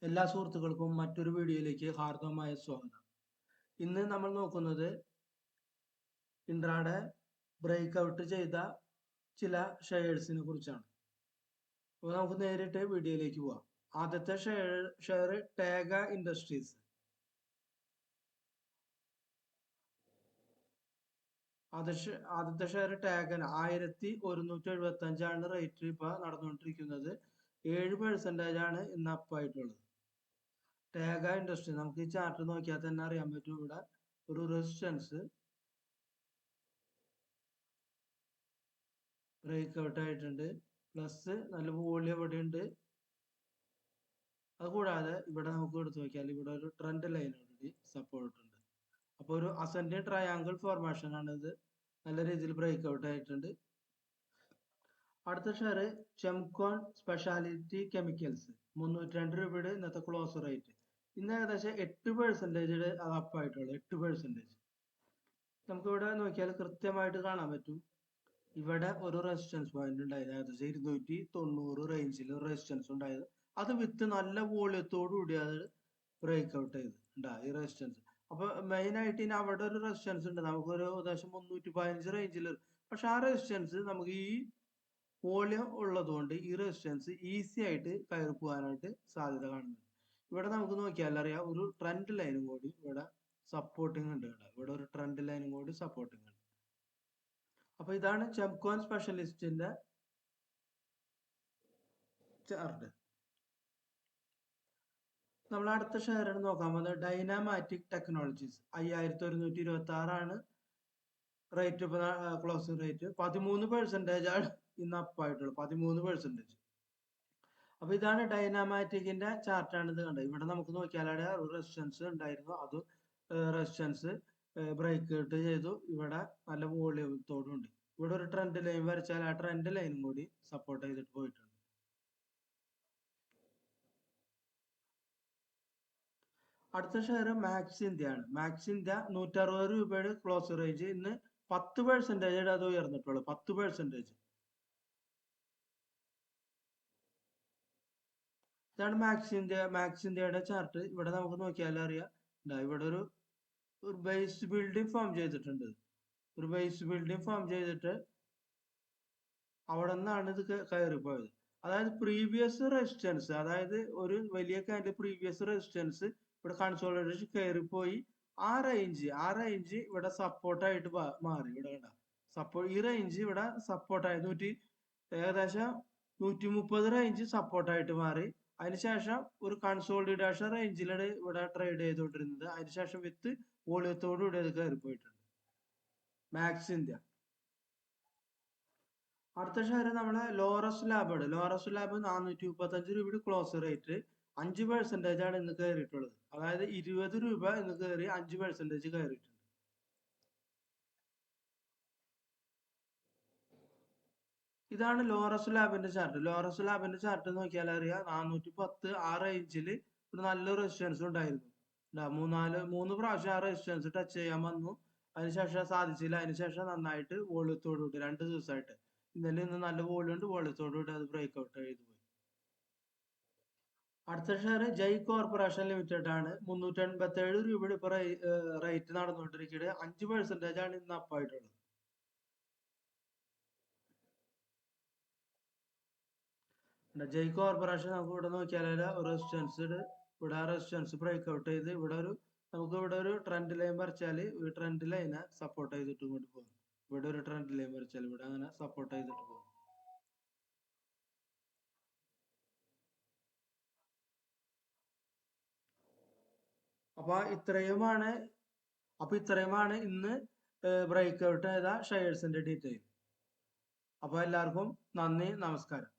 എല്ലാ സുഹൃത്തുക്കൾക്കും മറ്റൊരു വീഡിയോയിലേക്ക് ഹാർദവമായ സ്വാഗതം. ഇന്ന് നമ്മൾ നോക്കുന്നത് ഇൻട്രാഡേ ബ്രേക്ക് ഔട്ട് ചെയ്ത ചില ഷെയർസിനെ കുറിച്ചാണ്. അപ്പോൾ നമുക്ക് നേരിട്ട് വീഡിയോയിലേക്ക് പോവാം. ആദ്യത്തെ ഷെയർ ടേഗ ഇൻഡസ്ട്രീസ്. ആദ്യത്തെ ഷെയർ ടാഗന് 1175 റേറ്റ് ഇപ്പൊ നടന്നുകൊണ്ടിരിക്കുന്നത്. 7% ആണ് ഇന്ന് അപ്പായിട്ടുള്ളത്. ടേഗ ഇൻഡസ്ട്രി നമുക്ക് ഈ ചാർട്ട് നോക്കിയാൽ തന്നെ അറിയാൻ പറ്റും. ഇവിടെ ഒരു റെസിസ്റ്റൻസ് ബ്രേക്ക് ഔട്ട് ആയിട്ടുണ്ട്. പ്ലസ് നല്ല വോളിയം ഇവിടെ ഉണ്ട്. അതുകൂടാതെ ഇവിടെ നമുക്ക് എടുത്തു നോക്കിയാൽ ഇവിടെ ഒരു ട്രെൻഡ് ലൈൻ ഓൾറെഡി സപ്പോർട്ട് ഉണ്ട്. അപ്പോൾ ഒരു അസെൻഡിങ് ട്രയാങ്കിൾ ഫോർമേഷൻ ആണ് ഇത്. നല്ല രീതിയിൽ ബ്രേക്ക് ഔട്ട് ആയിട്ടുണ്ട്. അടുത്ത ഷെയർ ചെംകോൺ സ്പെഷ്യാലിറ്റി കെമിക്കൽസ്. 302 രൂപയുടെ ഇന്നത്തെ ക്ലോസ് റേറ്റ്. ഇന്ന് ഏകദേശം 8% അത് അപ്പായിട്ടുള്ളൂ. 8%. നമുക്കിവിടെ നോക്കിയാൽ കൃത്യമായിട്ട് കാണാൻ പറ്റും. ഇവിടെ ഒരു റെസിസ്റ്റൻസ് പോയിന്റ് ഉണ്ടായത് ഏകദേശം 290 റേഞ്ചിൽ ഒരു റെസിസ്റ്റൻസ് ഉണ്ടായത്. അത് വിത്ത് നല്ല വോളിയത്തോടു കൂടി അത് ബ്രേക്ക് ഔട്ട് ചെയ്ത് ഈ റെസിസ്റ്റൻസ്. അപ്പൊ മെയിൻ ആയിട്ട് ഇനി അവിടെ ഒരു റെസിസ്റ്റൻസ് ഉണ്ട്. നമുക്കൊരു ഏകദേശം 315 റേഞ്ചിൽ. പക്ഷെ ആ റെസിസ്റ്റൻസ് നമുക്ക് ഈ വോളിയം ഉള്ളത് കൊണ്ട് ഈ റെസിസ്റ്റൻസ് ഈസി ആയിട്ട് കയറി പോകാനായിട്ട് സാധ്യത കാണുന്നുണ്ട്. ഇവിടെ നമുക്ക് നോക്കിയാൽ അറിയാം ഒരു ട്രെൻഡ് ലൈനും കൂടി ഇവിടെ സപ്പോർട്ടിങ് ഉണ്ട്. ഇവിടെ ഒരു ട്രെൻഡ് ലൈനും കൂടി സപ്പോർട്ടിങ് ഉണ്ട്. അപ്പൊ ഇതാണ് ചെംകോൺ സ്പെഷ്യലിസ്റ്റിന്റെ ചാർട്ട്. നമ്മൾ അടുത്ത ഷെയർ ആണ് നോക്കാൻ പോകുന്നത് ഡൈനാമാറ്റിക് ടെക്നോളജീസ്. 5126 ആണ് റേറ്റ്. ഇപ്പൊ ക്ലോസിംഗ് റേറ്റ് 13% ആണ് ഇന്ന് അപ്പായിട്ടുള്ളത്. 13%. അപ്പൊ ഇതാണ് ഡൈനാമാറ്റിക്കിന്റെ ചാർട്ടാണ് ഇത് കണ്ടത്. ഇവിടെ നമുക്ക് നോക്കിയാലേ ഒരു റെസിസ്റ്റൻസ് ഉണ്ടായിരുന്നു. അത് റെസിസ്റ്റൻസ് ബ്രേക്ക് ഔട്ട് ചെയ്തു. ഇവിടെ നല്ല വോളിയത്തോടുണ്ട്. ഇവിടെ ഒരു ട്രെൻഡ് ലൈൻ വരച്ചാൽ ആ ട്രെൻഡ് ലൈനും കൂടി സപ്പോർട്ട് ചെയ്തിട്ട് പോയിട്ടുണ്ട്. അടുത്ത ഷെയർ മാക്സ് ഇന്ത്യ ആണ്. മാക്സ് ഇന്ത്യ 160 രൂപയുടെ ക്ലോസ് റേഞ്ച്. ഇന്ന് 10% അത് ഉയർന്നിട്ടുള്ളൂ. 10%. ഇതാണ് മാക്സ് ഇന്ത്യയുടെ ചാർട്ട്. ഇവിടെ നമുക്ക് നോക്കിയാൽ അറിയാം. ഇവിടെ ഒരു ബേസ് ബിൽഡിംഗ് ഫോം ചെയ്തിട്ടുണ്ട്. ഒരു ബേസ് ബിൽഡിംഗ് ഫോം ചെയ്തിട്ട് അവിടെ നിന്നാണ് ഇത് കയറിപ്പോയത്. അതായത് പ്രീവിയസ് റെസിസ്റ്റൻസ്, അതായത് ഒരു വലിയ കാൻഡിൽ പ്രീവിയസ് റെസിസ്റ്റൻസ് ഇവിടെ കൺസോളിഡേഷൻ കയറിപ്പോയി. ആ റേഞ്ച് ഇവിടെ സപ്പോർട്ടായിട്ട് മാറി. ഇവിടെ കണ്ട ഈ റേഞ്ച് ഇവിടെ സപ്പോർട്ടായി ഏകദേശം 130 റേഞ്ച് സപ്പോർട്ടായിട്ട് മാറി. അതിനുശേഷം ഒരു കൺസോളിഡേഷൻ റേഞ്ചിലാണ് ഇവിടെ ട്രേഡ് ചെയ്തുകൊണ്ടിരുന്നത്. അതിനുശേഷം വിത്ത് വോളിയത്തോടു കൂടി അത് കയറിപ്പോയിട്ടുണ്ട് മാക്സ് ഇന്ത്യ. അടുത്ത ഷെയർ നമ്മളെ ലോറസ് ലാബാണ്. ലോറസ് ലാബ് 435 രൂപയുടെ ക്ലോസ് റേറ്റ്. 5% ആണ് ഇന്ന് കയറിയിട്ടുള്ളത്. അതായത് 20 രൂപ ഇന്ന് കയറി 5% കയറിയിട്ടുണ്ട്. ഇതാണ് ലോറസ് ലാബിന്റെ ചാർട്ട്. ലോറസ് ലാബിന്റെ ചാർട്ട് നോക്കിയാൽ അറിയാം 410 ആ റേഞ്ചിൽ ഒരു നല്ല റെസിസ്റ്റൻസ് ഉണ്ടായിരുന്നു. മൂന്ന് പ്രാവശ്യം ആ റെസിസ്റ്റൻസ് ടച്ച് ചെയ്യാൻ വന്നു. അതിനുശേഷം സാധിച്ചില്ല. അതിനുശേഷം നന്നായിട്ട് വോളിയത്തോടു കൂടി 2 ദിവസമായിട്ട് ഇന്നലെ ഇന്ന് നല്ല വോളിയം ഉണ്ട്. വോളിയത്തോടു കൂടി അത് ബ്രേക്ക് ഔട്ട് ചെയ്തു പോയി. അടുത്ത ഷെയർ ജയ് കോർപ്പറേഷൻ ലിമിറ്റഡ് ആണ്. 387 രൂപയുടെ ഇപ്പൊ റേറ്റ് നടന്നുകൊണ്ടിരിക്കുന്നത്. 5% ആണ് ഇന്ന് അപ്പായിട്ടുള്ളത്. ജയ് കോർപ്പറേഷൻ നമുക്ക് ഇവിടെ നോക്കിയാൽ റെസിസ്റ്റൻസ് ഇവിടെ റെസിസ്റ്റൻസ് ബ്രേക്ക് ഔട്ട് ചെയ്ത് നമുക്ക് ഇവിടെ ഒരു ട്രെൻഡ് ലൈൻ വരച്ചാൽ ഈ ട്രെൻഡ് ലൈനെ സപ്പോർട്ട് ചെയ്തിട്ട് ഇങ്ങോട്ട് പോകും. ഇവിടെ ഒരു ട്രെൻഡ് ലൈൻ വരച്ചാൽ ഇവിടെ അങ്ങനെ സപ്പോർട്ട് ചെയ്തിട്ട് പോകും. അപ്പൊ ഇത്രയുമാണ് ഇന്ന് ബ്രേക്ക് ഔട്ട് ചെയ്ത ഷെയർസിന്റെ ഡീറ്റെയിൽ. അപ്പൊ എല്ലാവർക്കും നന്ദി, നമസ്കാരം.